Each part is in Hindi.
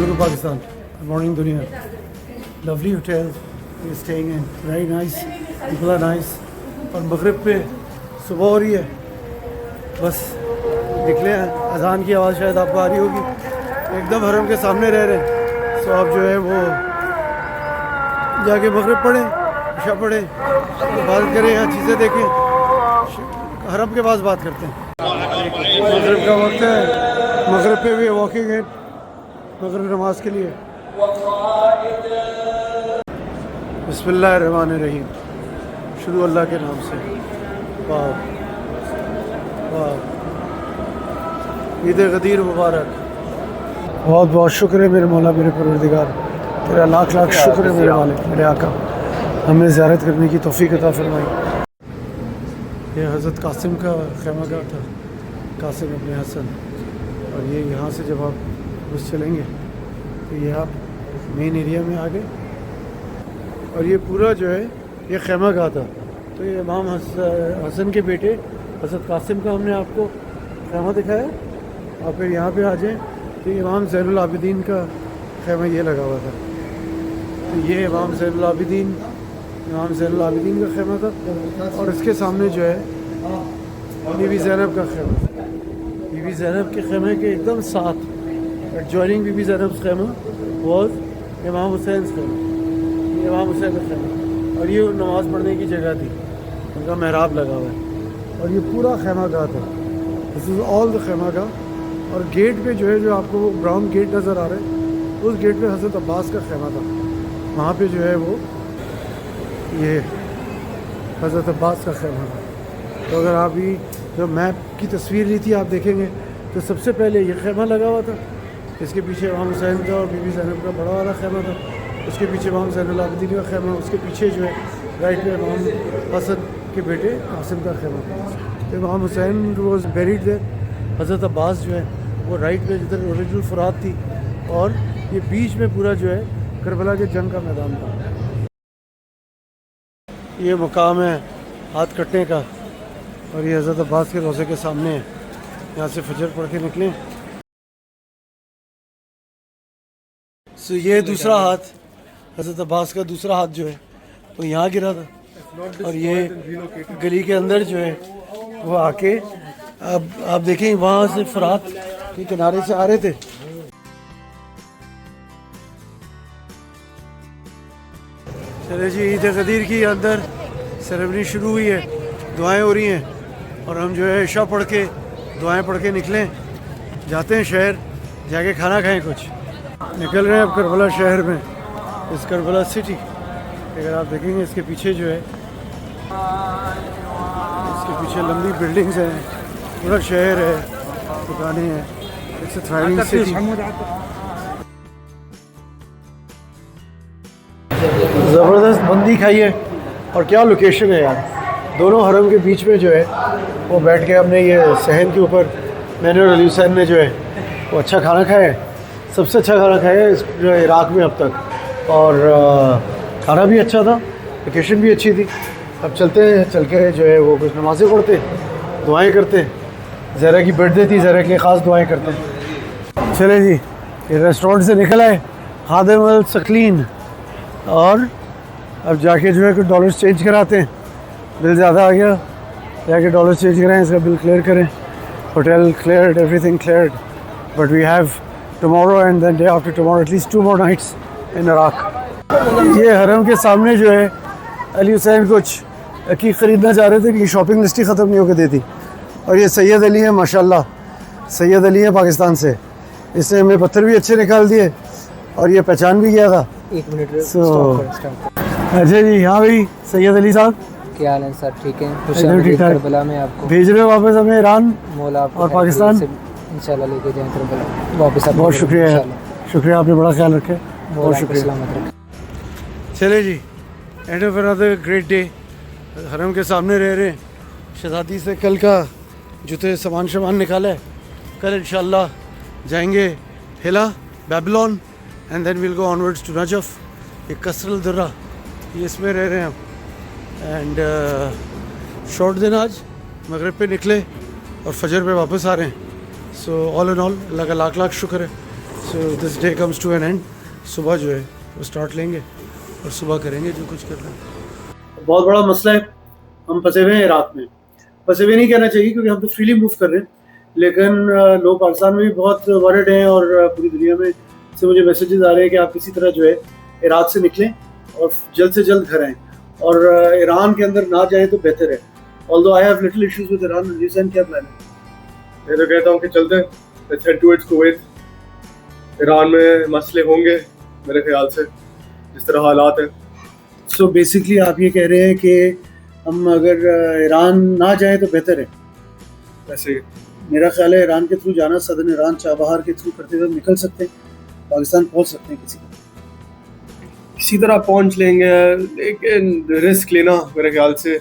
Hello Pakistan. Good morning dunia. Lovely hotel we're staying in. Very nice. People are nice. और मगरिब पे सुबह हो रही है, बस निकले हैं। अजान की आवाज़ शायद आपको आ रही होगी। एकदम हरम के सामने रह रहे हैं। सो आप जो है वो जाके मगरिब पढ़ें, इशा पढ़ें, बात करें, यहाँ चीज़ें देखें। हरम के पास बात करते हैं। मगरिब का वक्त है, मगरिब पे भी वॉकिंग है मगरिब नमाज के लिए। बिस्मिल्लाहिर्रहमानिर्रहीम, शुरू अल्लाह के नाम से। वाह वाह, ईद गदीर मुबारक। बहुत बहुत शुक्र है मेरे मौला, मेरे परवरदिगार, तेरा लाख लाख शुक्र है मेरे मालिक, मेरे आका, हमें ज़ियारत करने की तौफीक अता फरमाई। ये हज़रत कासिम का खैमागाह था, कासिम इब्न हसन। और ये यहाँ से जब आप बस चलेंगे तो ये आप मेन एरिया में आ गए। और ये पूरा जो है ये खैमागाह था। तो ये इमाम हसन के बेटे हज़रत कासिम का हमने आपको खैमा दिखाया। और फिर यहाँ पे आ जाएँ तो इमाम ज़ैनुल आबिदीन का खैमा ये लगा हुआ था। तो ये इमाम ज़ैनुल आबिदीन का खैमा था। और इसके सामने जो है बीबी ज़ैनब का खैमा। बीबी ज़ैनब के खैमे के एकदम साथ एडजॉइनिंग बीबी ज़ैनब खैमा वॉज इमाम हुसैन खैमा। ये इमाम हुसैन का खैमा। और ये नमाज़ पढ़ने की जगह थी, उनका महराब लगा हुआ है। और ये पूरा खैमागाह था। दिस इज़ ऑल द खैमागाह। और गेट पे जो है, जो आपको वो ब्राउन गेट नज़र आ रहा है, उस गेट पे हज़रत अब्बास का खैमा था। वहाँ पे जो है वो ये हज़रत अब्बास का खैमा था। तो अगर आप भी जो मैप की तस्वीर ली थी आप देखेंगे तो सबसे पहले ये खैमा लगा हुआ था। इसके पीछे इमाम हुसैन का और बीबी ज़ैनब का बड़ा वाला खैमा था। उसके पीछे इमाम ज़ैनुल आबिदीन का खैमा। उसके पीछे जो है राइट में इमाम हसन के बेटे कासिम का खैमा। तो इमाम हुसैन वॉज बेरिड देयर। हज़रत अब्बास जो है वो राइट में जिधर ओरिजिनल फुरात थी। और ये बीच में पूरा जो है करबला के जंग का मैदान था। ये मुकाम है हाथ कटने का। और ये हज़रत अब्बास के रोज़े के सामने है। यहाँ से फजर पढ़ के निकलें। सो ये दूसरा हाथ, हज़रत अब्बास का दूसरा हाथ जो है वो यहाँ गिरा था। और ये गली के अंदर जो है वो आके अब आप देखें वहाँ से फरात के किनारे से आ रहे थे। चले जी, ईद गदीर की अंदर सेरेमनी शुरू हुई है, दुआएं हो रही हैं। और हम जो है इशा पढ़ के दुआएं पढ़ के निकलें, जाते हैं शहर, जाके खाना खाएं कुछ। निकल रहे हैं अब करबला शहर में, इस करबला सिटी। अगर आप देखेंगे इसके पीछे जो है, इसके पीछे लंबी बिल्डिंग्स हैं, पूरा शहर है, दुकानें हैं। It's a thriving city. ज़बरदस्त बंदी खाई है। और क्या लोकेशन है यार, दोनों हरम के बीच में जो है वो बैठ के हमने ये सहन के ऊपर मैंने और अली हुसैन ने जो है वो अच्छा खाना खाया है। सबसे अच्छा खाना खाया है जो है इराक़ में अब तक। और खाना भी अच्छा था, लोकेशन भी अच्छी थी। अब चलते हैं, चल के जो है वो कुछ नमाज़ें पढ़ते, दुआएं करते। ज़रा की बर्थडे थी, ज़रा के ख़ास दुआएं करते हैं। चले जी, ये रेस्टोरेंट से निकल आए खादिम अल सकलीन। और अब जाके जो है कुछ डॉलर्स चेंज कराते हैं। बिल ज़्यादा आ गया, जाके डॉलर चेंज कराएं, इसका बिल क्लियर करें। Hotel cleared, everything cleared, but we have tomorrow and then day after tomorrow at least 2 more nights in Iraq. ये हरम के सामने जो है अली हुसैन कुछ अकीक़ ख़रीदना चाह रहे थे कि शॉपिंग लिस्ट ही ख़त्म नहीं होकर देती। और ये सैयद अली है, माशाल्लाह सैयद अली है पाकिस्तान से। इसने हमें पत्थर भी अच्छे निकाल दिए और ये पहचान भी गया था। 1 मिनट अच्छा जी, हाँ भाई सैयद अली साहब, क्या हाल है सर? ठीक है, ठीक ठाक। करबला में आपको भेज रहे हो वापस हमें ईरान मौला और पाकिस्तान इंशाल्लाह लेके जाएं करबला वापस। बहुत शुक्रिया यार, शुक्रिया, आपने बड़ा ख्याल रखे, बहुत शुक्रिया। सलामत रखें। चले जी, end of another great day. हरम के सामने रह रहे हैं। शहज़ादी से कल का जूते सामान निकाला है। कल इंशाल्लाह जाएंगे Hilla Babylon and then will go onwards to Najaf. ये कसरल दुर्रा, ये इसमें रह रहे हैं हम। एंड शॉर्ट दिन आज, मगरिब पे निकले और फजर पे वापस आ रहे हैं। सो ऑल इन ऑल अल्लाह का लाख लाख शुक्र है। So this day comes to an end. सुबह जो है वो स्टार्ट लेंगे और सुबह करेंगे जो कुछ करना है। बहुत बड़ा मसला है, हम फंसे हुए हैं इराक में। फंसे हुए नहीं कहना चाहिए क्योंकि हम तो फ्रीली मूव कर रहे हैं, लेकिन लोग पाकिस्तान में भी बहुत वर्ड हैं और पूरी दुनिया में से मुझे मैसेजेस आ रहे हैं कि आप किसी तरह जो है इराक से निकलें और जल्द से जल्द घर आएँ और ईरान के अंदर ना जाएँ तो बेहतर है। Although I have little issues with Iran. Reason क्या प्लान है? मैं तो कहता हूँ कि चलते हैं, let's head towards Kuwait. Iran में मसले होंगे मेरे ख्याल से, जिस तरह हालात हैं। सो बेसिकली आप ये कह रहे हैं कि हम अगर ईरान ना जाएं तो बेहतर है। ऐसे ही मेरा ख्याल है ईरान के थ्रू जाना, सदन ईरान चाबहार के थ्रू करते हुए निकल सकते हैं, पाकिस्तान पहुंच सकते हैं किसी तरह पहुंच लेंगे, लेकिन रिस्क लेना मेरे ख्याल से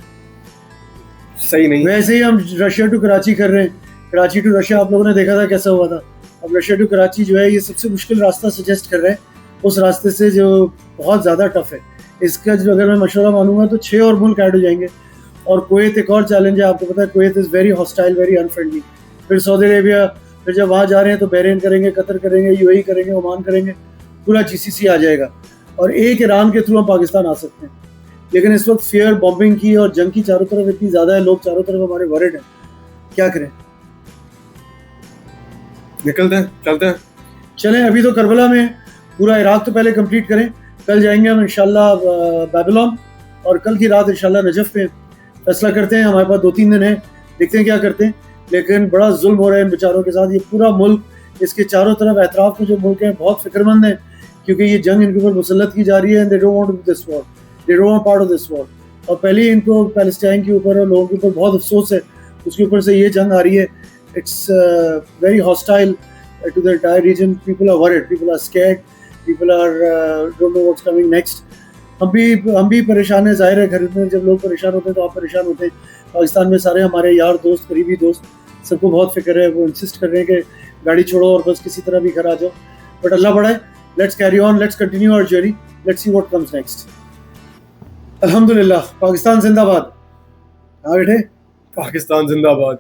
सही नहीं। वैसे ही हम रशिया टू कराची कर रहे हैं, कराची टू रशिया आप लोगों ने देखा था कैसा हुआ था। अब रशिया टू कराची जो है ये सबसे मुश्किल रास्ता सजेस्ट कर रहे हैं, उस रास्ते से जो बहुत ज़्यादा टफ है। इसका जो अगर मैं मशवरा मानूंगा तो 6 और मुल्क ऐड हो जाएंगे। और कुवैत एक और चैलेंज है, आपको पता है Kuwait is very hostile, very unfriendly. फिर सऊदी अरेबिया, फिर जब वहाँ जा रहे हैं तो बहरीन करेंगे, कतर करेंगे, यूएई करेंगे, ओमान करेंगे, पूरा जीसीसी आ जाएगा। और एक ईरान के थ्रू हम पाकिस्तान आ सकते हैं। लेकिन इस वक्त फियर बॉम्बिंग की और जंग की चारों तरफ इतनी ज़्यादा है, लोग चारों तरफ हमारे वरिड हैं, क्या करें? निकलते हैं, चलते हैं। चलें, अभी तो करबला में पूरा इराक तो पहले कंप्लीट करें। कल जाएंगे हम इंशाल्लाह बेबीलोन और कल की रात इंशाल्लाह नजफ पे फैसला करते हैं। हमारे पास 2-3 दिन है, देखते हैं क्या करते हैं। लेकिन बड़ा जुल्म हो रहा है इन बेचारों के साथ। ये पूरा मुल्क, इसके चारों तरफ एतराफ़ में जो मुल्क हैं बहुत फिक्रमंद हैं, क्योंकि ये जंग इनके ऊपर मुसल्लत की जा रही है। They don't want this war, they don't want part of this war. और पहले ही इनको पैलेस्टाइन के ऊपर और लोगों के ऊपर बहुत अफसोस है, उसके ऊपर से ये जंग आ रही है। It's very hostile to the entire region. People are worried, people are scared, people are don't know what's coming next. हम भी परेशान हैं, जाहिर है। घर में जब लोग परेशान होते हैं तो आप परेशान होते हैं। पाकिस्तान में सारे हमारे यार दोस्त, करीबी दोस्त, सबको बहुत फिक्र है। वो इंसिस्ट कर रहे हैं कि गाड़ी छोड़ो और बस किसी तरह भी घर आ जाओ। बट अल्लाह बड़ा है, let's carry on, let's continue our journey, let's see what comes next. अल्हम्दुलिल्लाह, पाकिस्तान जिंदाबाद। हाँ बेटे, पाकिस्तान जिंदाबाद।